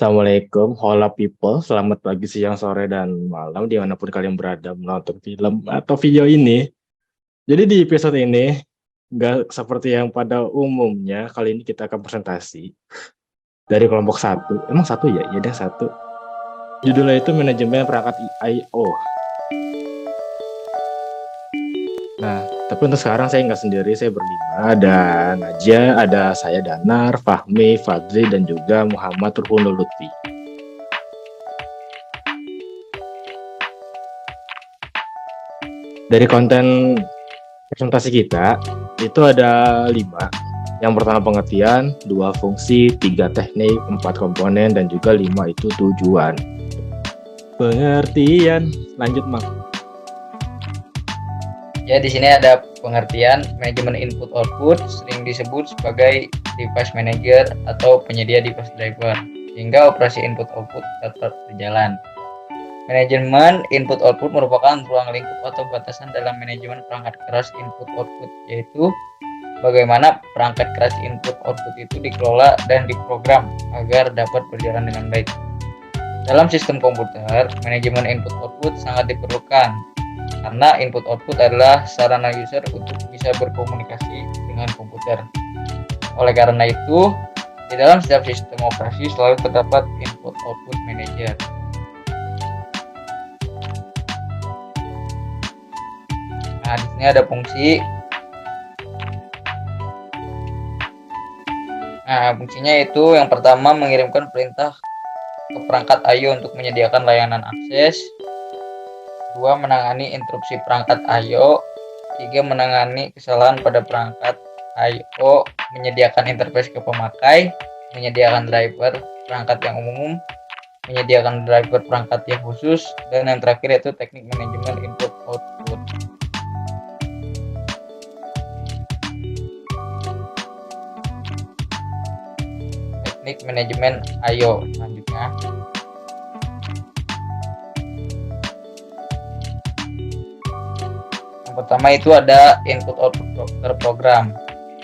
Assalamualaikum, hola people. Selamat pagi, siang, sore, dan malam dimanapun kalian berada menonton film atau video ini. Jadi di episode ini, nggak seperti yang pada umumnya, kali ini kita akan presentasi dari kelompok satu. Emang satu ya? Ya ada satu. Judulnya itu manajemen perangkat I/O. Nah, tapi untuk sekarang saya nggak sendiri, saya berlima. Ada Najwa, ada saya Danar, Fahmi, Fadli, dan juga Muhammad Turhunul Lutfi. Dari konten presentasi kita itu ada 5. Yang pertama pengertian, 2 fungsi, 3 teknik, 4 komponen, dan juga 5 itu tujuan. Pengertian, lanjut Mak. Ya, di sini ada pengertian manajemen input output, sering disebut sebagai device manager atau penyedia device driver, sehingga operasi input output tetap berjalan. Manajemen input output merupakan ruang lingkup atau batasan dalam manajemen perangkat keras input output, yaitu bagaimana perangkat keras input output itu dikelola dan diprogram agar dapat berjalan dengan baik. Dalam sistem komputer, manajemen input output sangat diperlukan karena input output adalah sarana user untuk bisa berkomunikasi dengan komputer. Oleh karena itu, di dalam setiap sistem operasi selalu terdapat input output manager. Nah, di sini ada fungsi. Nah, fungsinya itu yang pertama mengirimkan perintah ke perangkat I/O untuk menyediakan layanan akses. 2. Menangani interupsi perangkat I/O. 3. Menangani kesalahan pada perangkat I/O, menyediakan interface ke pemakai, menyediakan driver perangkat yang umum, menyediakan driver perangkat yang khusus, dan yang terakhir yaitu teknik manajemen input output. Teknik manajemen I/O selanjutnya. Yang pertama itu ada input output terprogram.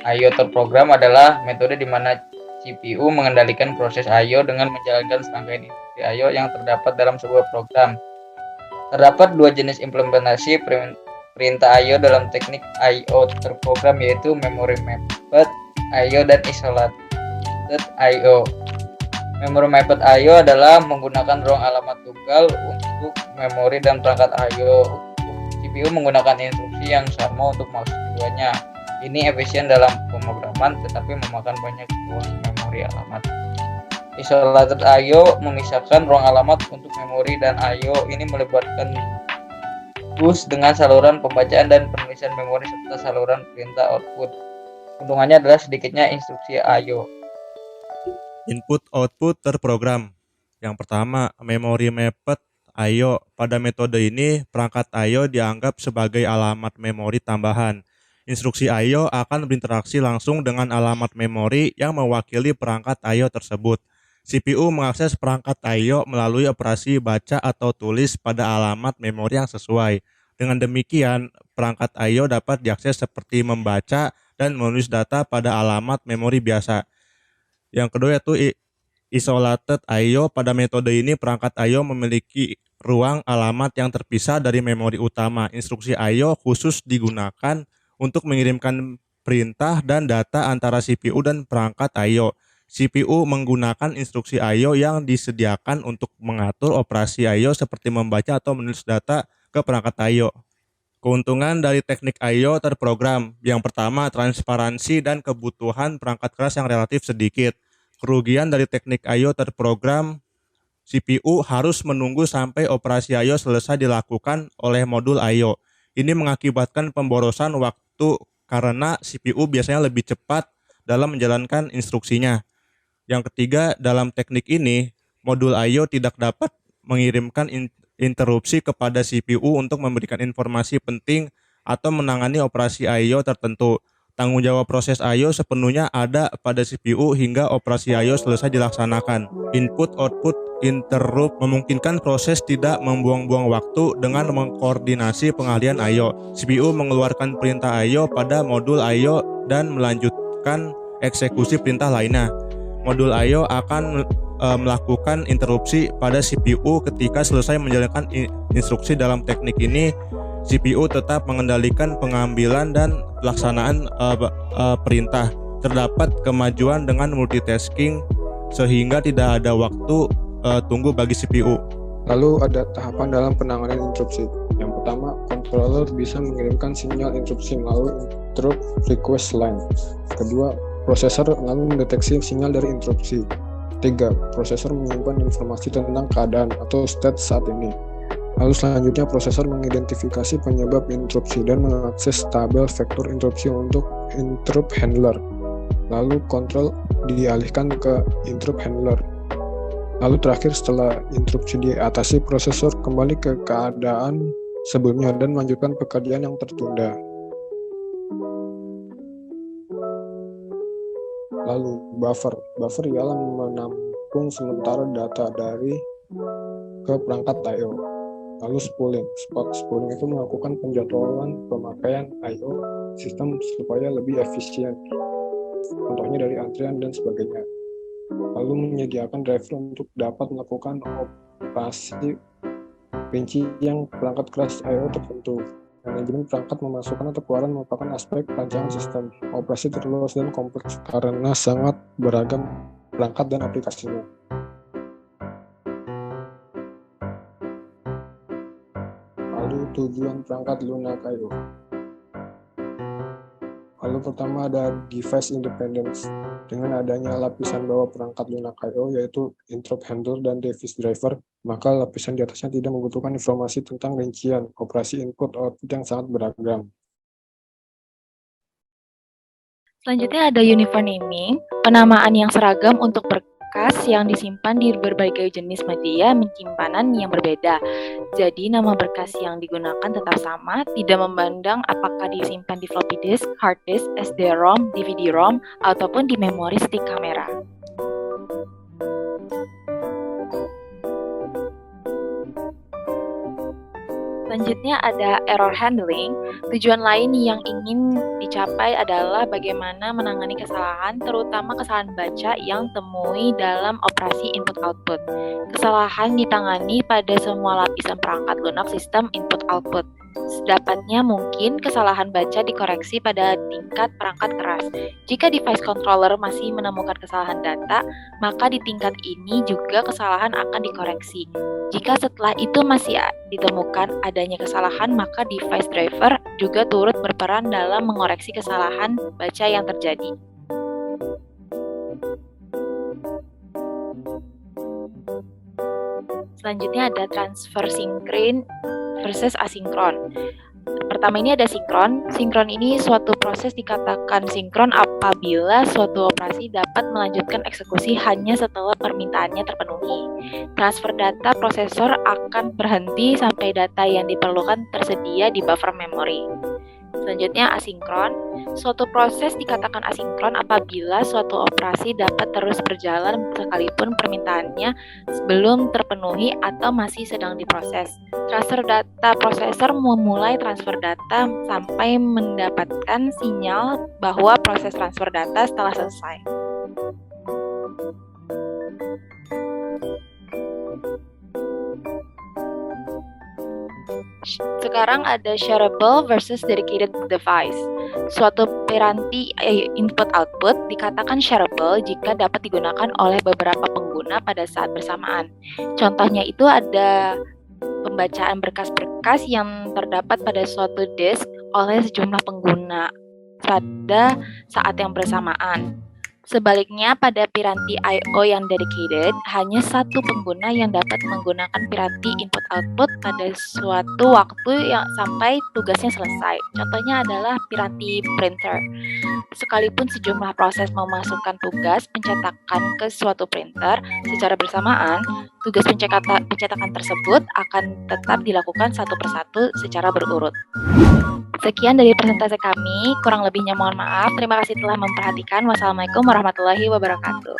I/O terprogram adalah metode di mana CPU mengendalikan proses I/O dengan menjalankan serangkaian instruksi I/O yang terdapat dalam sebuah program. Terdapat 2 jenis implementasi perintah I/O dalam teknik I/O terprogram, yaitu memory mapped I/O dan isolated I/O. Memory mapped I/O adalah menggunakan ruang alamat tunggal untuk memori dan perangkat I/O. CPU menggunakan instruksi yang sama untuk maksud keduanya. Ini efisien dalam pemrograman tetapi memakan banyak ruang memori alamat. Isolated I/O memisahkan ruang alamat untuk memori dan I/O. Ini melibatkan bus dengan saluran pembacaan dan penulisan memori serta saluran perintah output. Keuntungannya adalah sedikitnya instruksi I/O. Input output terprogram. Yang pertama, memory mapped I/O. Pada metode ini, perangkat I/O dianggap sebagai alamat memori tambahan. Instruksi I/O akan berinteraksi langsung dengan alamat memori yang mewakili perangkat I/O tersebut. CPU mengakses perangkat I/O melalui operasi baca atau tulis pada alamat memori yang sesuai. Dengan demikian, perangkat I/O dapat diakses seperti membaca dan menulis data pada alamat memori biasa. Yang kedua yaitu isolated I/O. Pada metode ini perangkat I/O memiliki ruang alamat yang terpisah dari memori utama. Instruksi I/O khusus digunakan untuk mengirimkan perintah dan data antara CPU dan perangkat I/O. CPU menggunakan instruksi I/O yang disediakan untuk mengatur operasi I/O seperti membaca atau menulis data ke perangkat I/O. Keuntungan dari teknik I/O terprogram. Yang pertama, transparansi dan kebutuhan perangkat keras yang relatif sedikit. Kerugian dari teknik I/O terprogram, CPU harus menunggu sampai operasi I/O selesai dilakukan oleh modul I/O. Ini mengakibatkan pemborosan waktu karena CPU biasanya lebih cepat dalam menjalankan instruksinya. Yang ketiga, dalam teknik ini, modul I/O tidak dapat mengirimkan interupsi kepada CPU untuk memberikan informasi penting atau menangani operasi I/O tertentu. Tanggung jawab proses I/O sepenuhnya ada pada CPU hingga operasi I/O selesai dilaksanakan. Input-output interrupt memungkinkan proses tidak membuang-buang waktu dengan mengkoordinasi pengalihan I/O. CPU mengeluarkan perintah I/O pada modul I/O dan melanjutkan eksekusi perintah lainnya. Modul I/O akan melakukan interupsi pada CPU ketika selesai menjalankan instruksi. Dalam teknik ini CPU tetap mengendalikan pengambilan dan pelaksanaan perintah. Terdapat kemajuan dengan multitasking sehingga tidak ada waktu tunggu bagi CPU. Lalu ada tahapan dalam penanganan interupsi. Yang pertama, controller bisa mengirimkan sinyal interupsi melalui interrupt request line. Kedua, prosesor lalu mendeteksi sinyal dari interupsi. 3. Prosesor menyimpan informasi tentang keadaan atau state saat ini. Lalu selanjutnya prosesor mengidentifikasi penyebab interupsi dan mengakses tabel vektor interupsi untuk interrupt handler. Lalu kontrol dialihkan ke interrupt handler. Lalu terakhir setelah interupsi diatasi, prosesor kembali ke keadaan sebelumnya dan melanjutkan pekerjaan yang tertunda. Lalu buffer ialah menampung sementara data dari ke perangkat I/O. Lalu spooling itu melakukan penjadwalan pemakaian I/O sistem supaya lebih efisien. Contohnya dari antrian dan sebagainya. Lalu menyediakan driver untuk dapat melakukan operasi rincian perangkat keras I/O tertentu. Manajemen perangkat memasukkan atau keluaran merupakan aspek rancangan sistem. Operasi terluas dan kompleks karena sangat beragam perangkat dan aplikasinya. Lalu tujuan perangkat lunak I/O. Lalu pertama ada device independence. Dengan adanya lapisan bawah perangkat lunak I/O yaitu interrupt handler dan device driver, maka lapisan di atasnya tidak membutuhkan informasi tentang rincian operasi input-output yang sangat beragam. Selanjutnya ada uniform naming, penamaan yang seragam untuk berkas yang disimpan di berbagai jenis media penyimpanan yang berbeda. Jadi nama berkas yang digunakan tetap sama, tidak memandang apakah disimpan di floppy disk, hard disk, SD-ROM, DVD-ROM, ataupun di memori stick kamera. Selanjutnya ada error handling. Tujuan lain yang ingin dicapai adalah bagaimana menangani kesalahan, terutama kesalahan baca yang temui dalam operasi input-output. Kesalahan ditangani pada semua lapisan perangkat lunak sistem input-output. Sedapatnya mungkin kesalahan baca dikoreksi pada tingkat perangkat keras. Jika device controller masih menemukan kesalahan data, maka di tingkat ini juga kesalahan akan dikoreksi. Jika setelah itu masih ditemukan adanya kesalahan, maka device driver juga turut berperan dalam mengoreksi kesalahan baca yang terjadi. Selanjutnya ada transfer sinkron versus asinkron. Pertama ini ada sinkron. Sinkron ini suatu proses dikatakan sinkron apabila suatu operasi dapat melanjutkan eksekusi hanya setelah permintaannya terpenuhi. Transfer data prosesor akan berhenti sampai data yang diperlukan tersedia di buffer memori. Selanjutnya asinkron. Suatu proses dikatakan asinkron apabila suatu operasi dapat terus berjalan sekalipun permintaannya belum terpenuhi atau masih sedang diproses. Transfer data prosesor memulai transfer data sampai mendapatkan sinyal bahwa proses transfer data telah selesai. Sekarang ada shareable versus dedicated device. Suatu piranti input-output dikatakan shareable jika dapat digunakan oleh beberapa pengguna pada saat bersamaan. Contohnya itu ada pembacaan berkas-berkas yang terdapat pada suatu disk oleh sejumlah pengguna pada saat yang bersamaan. Sebaliknya, pada piranti I/O yang dedicated, hanya satu pengguna yang dapat menggunakan piranti input-output pada suatu waktu yang sampai tugasnya selesai. Contohnya adalah piranti printer. Sekalipun sejumlah proses memasukkan tugas pencetakan ke suatu printer secara bersamaan, tugas pencetakan tersebut akan tetap dilakukan satu persatu secara berurut. Sekian dari presentasi kami, kurang lebihnya mohon maaf. Terima kasih telah memperhatikan. Wassalamualaikum warahmatullahi wabarakatuh.